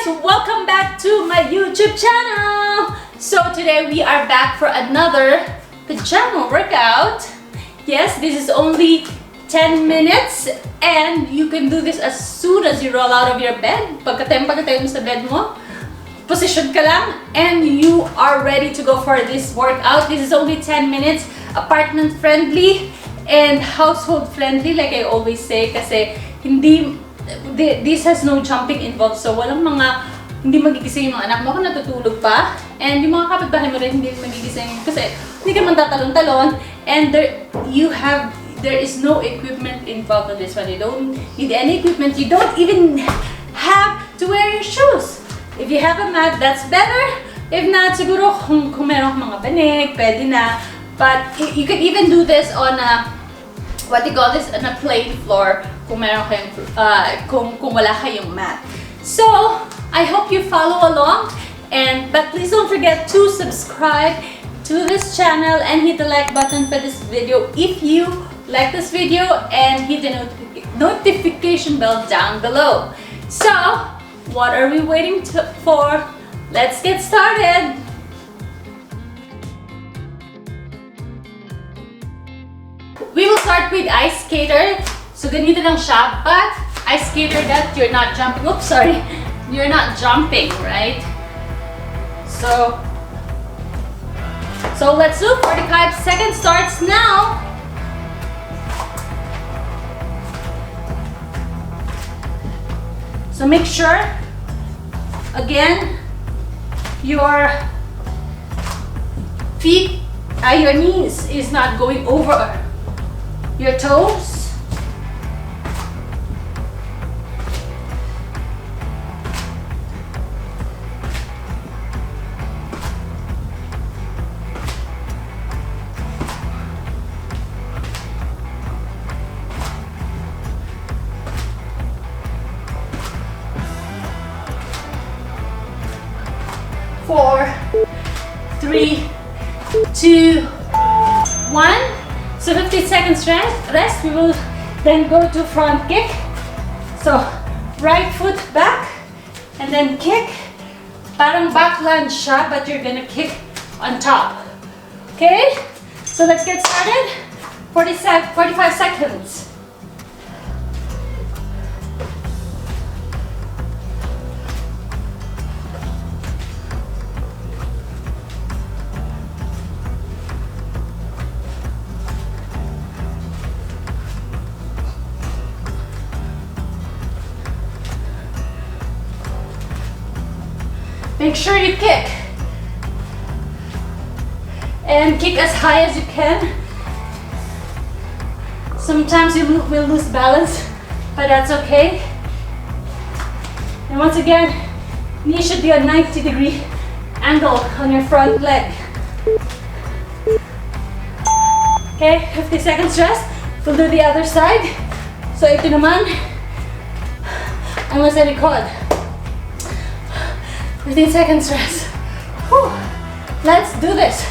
guys, welcome back to my YouTube channel. So today we are back for another pajama workout. Yes, this is only 10 minutes and you can do this as soon as you roll out of your bed. Pagkatayo mo sa bed mo, position ka lang and you are ready to go for this workout. This is only 10 minutes, apartment friendly and household friendly like I always say, kasi this has no jumping involved, so walang hindi magigising yung mga anak mo kung natutulog pa, and yung mga kapitbahay mo rin hindi magigising kasi hindi ka man tatalon-talon, and there is no equipment involved on this one. You don't need any equipment, you don't even have to wear your shoes. If you have a mat, that's better. If not, siguro kung meron mga banig, pwede na. But you can even do this on a, what do you call this, on a plain floor kung meron kayong, kung wala kayong mat. So, I hope you follow along, but please don't forget to subscribe to this channel and hit the like button for this video if you like this video, and hit the notification bell down below. So, what are we waiting for? Let's get started! We will start with ice skater. So ganito lang siya, but ice skater that you're not jumping. Oops, sorry. You're not jumping, right? So let's do 45 seconds starts now. So make sure, again, your feet, your knees is not going over your toes. Four, 3, 2, 1. So 50 seconds rest. We will then go to front kick. So right foot back and then kick. Parang back lunge siya, but you're gonna kick on top. Okay? So let's get started. 45 seconds. Make sure you kick and kick as high as you can. Sometimes you will lose balance, but that's okay. And once again, knee should be a 90-degree angle on your front leg. Okay, 50 seconds rest. We'll do the other side. So ito naman ang nasa likod. 15 seconds rest. Whew. Let's do this.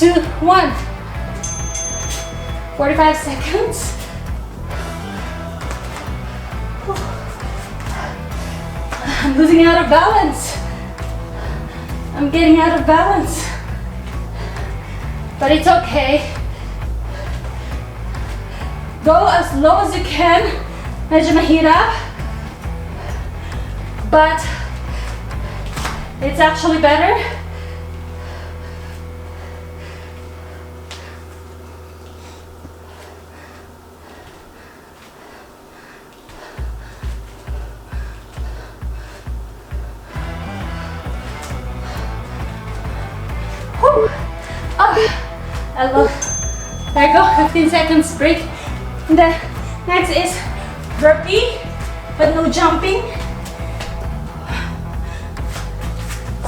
2, 1. 45 seconds. Whew. I'm losing out of balance. I'm getting out of balance. But it's okay. Go as low as you can. Medyo mahirap. But it's actually better. Whew. Oh, I love. There you go. 15 seconds break. And then next is burpee, but no jumping.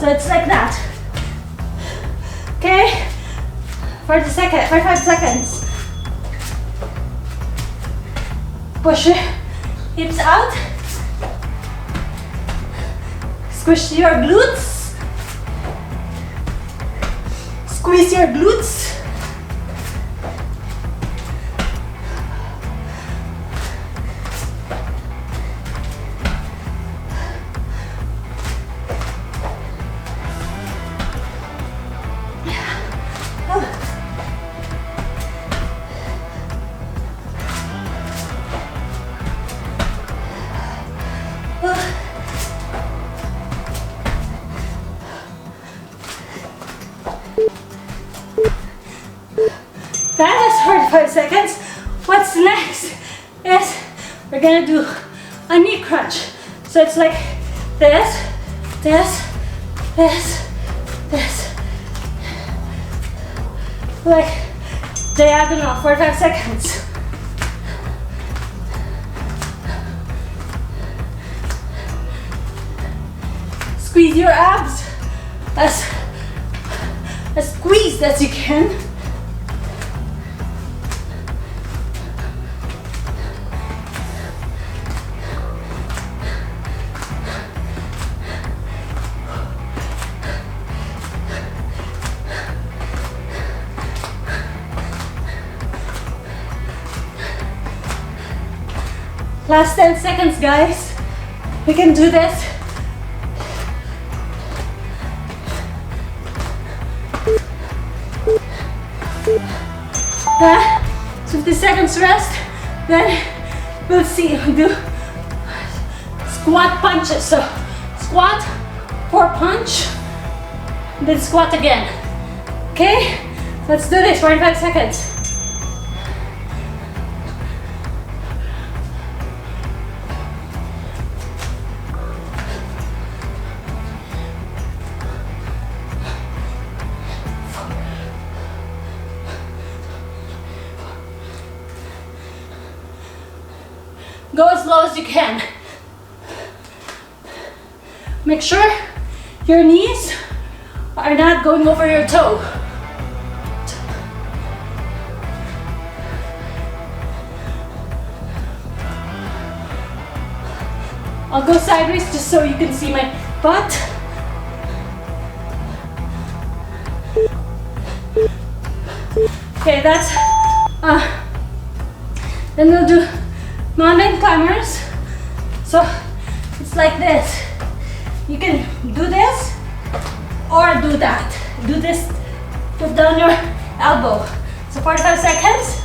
So it's like that. Okay? 45 seconds. Push your hips out. Squish your glutes. Squeeze your glutes. gonna do a knee crunch. So it's like this, this, this, this. Like diagonal, 45 seconds. Squeeze your abs as squeezed as you can. Last 10 seconds, guys. We can do this. Then 50 seconds rest. Then we'll see. We'll do squat punches. So squat, 4 punch, then squat again. Okay? Let's do this. 45 seconds. Go as low as you can. Make sure your knees are not going over your toe. I'll go sideways just so you can see my butt. Okay, that's then we'll do mountain climbers. So it's like this. You can do this or do that. Do this, put down your elbow. So 45 seconds.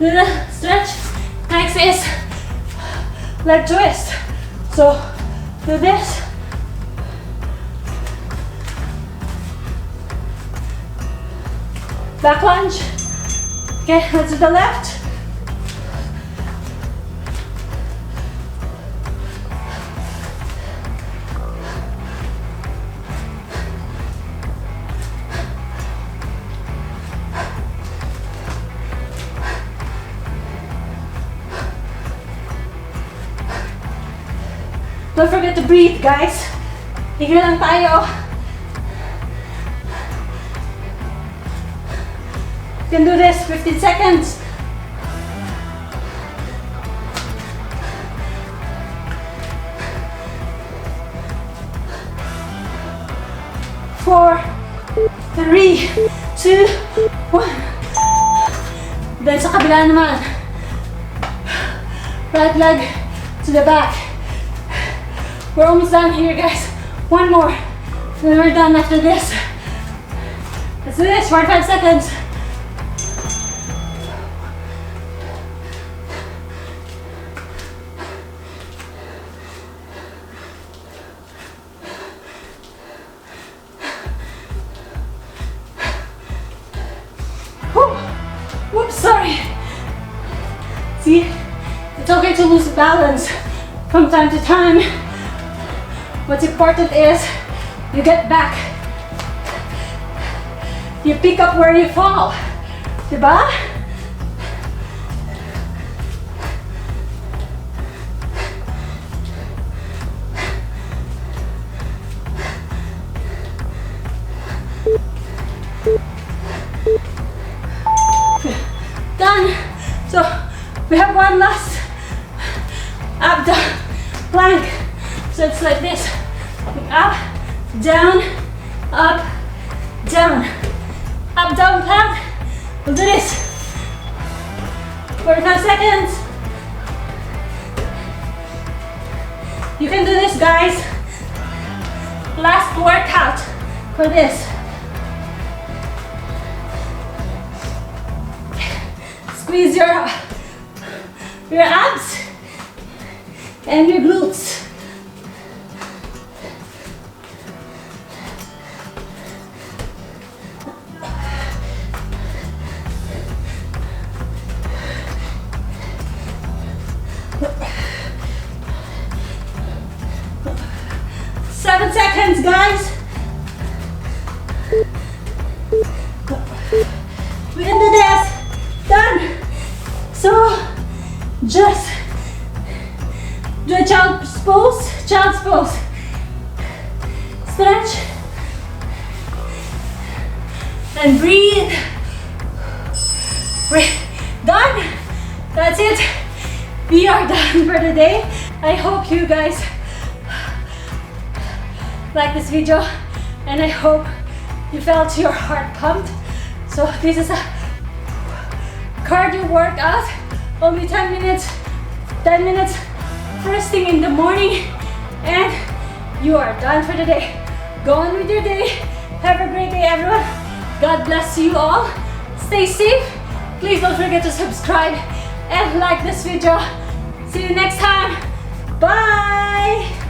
The stretch next is leg twist. So do this. Back lunge. Okay, let's do the left. Don't forget to breathe, guys. Higil lang tayo. You can do this 15 seconds. Four, three, two, one. Then sa kabila naman. Right leg to the back. We're almost done here, guys. One more. Then we're done after this. Let's do this. 45 seconds. Whoops, sorry. See, it's okay to lose balance from time to time. What's important is you get back. You pick up where you fall. Diba? Done. So we have one last plank. So it's like this. Up, down, up, down. Up, down, plank. We'll do this. 45 seconds. You can do this, guys. Last workout for this. Squeeze your abs and your glutes. Seven seconds, guys. We can do this. Done. So just do a child's pose. Child's pose. Stretch and breathe. Breathe. Done. That's it. We are done for the day. I hope you guys like this video, and I hope you felt your heart pumped. So this is a cardio workout, only 10 minutes, first thing in the morning, and you are done for the day. Go on with your day. Have a great day, everyone. God bless you all. Stay safe. Please don't forget to subscribe and like this video. See you next time. Bye.